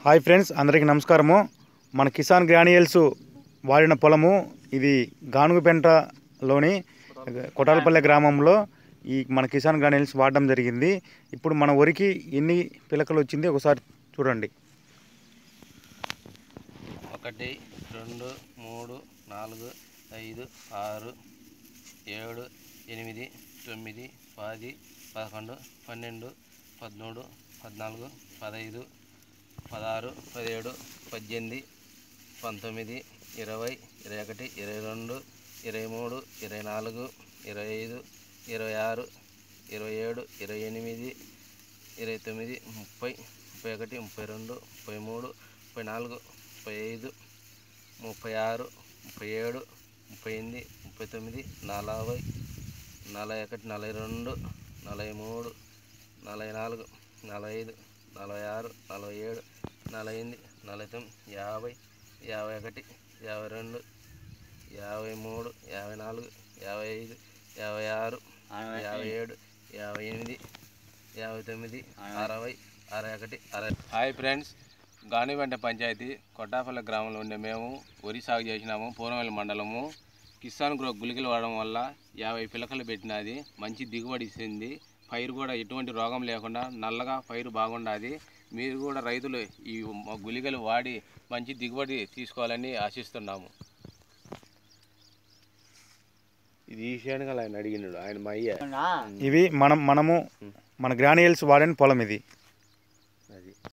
Hi friends, అందరికీ నమస్కారము. మన కిసాన్ గ్రాన్యూల్స్ వాడిన పొలము ఇది గానుగుపెంటలోని కొటాలపల్లె గ్రామంలో ఈ మన కిసాన్ గ్రాన్యూల్స్ వాడడం జరిగింది. ఇప్పుడు మన వరికి ఎన్ని పిలకలు వచ్చింది ఒకసారి చూడండి. 1 2 3 4 5 6 7 8 9 10 11 12 13 14 15 16 17 18 19 20 21 22 23 24 25 26 27 28 29 30 31 32 33 34 35 36 37 38 39 40 41 42 43 44 45 46 47 48 49 50 51 52 53 54 55 56 57 58 59 60 61 60. హాయ్ ఫ్రెండ్స్, గానివెంట పంచాయతీ కొట్టాపల్లె గ్రామంలో ఉండే మేము వరి సాగు చేసినాము. పూర్వవెల్లి మండలము. కిసాన్ గ్రో గుళికలు వాడడం వల్ల 50 పిలకలు పెట్టినది. మంచి దిగుబడి ఇస్తుంది. పైరు కూడా ఎటువంటి రోగం లేకుండా నల్లగా పైరు బాగుండాది. మీరు కూడా రైతులు ఈ గుళికలు వాడి మంచి దిగుబడి తీసుకోవాలని ఆశిస్తున్నాము. ఇది ఈ శేనుగా ఆయన అడిగినాడు, ఆయన మా అయ్య. ఇవి మనము మన గ్రాన్యూల్స్ వాడిన పొలం ఇది.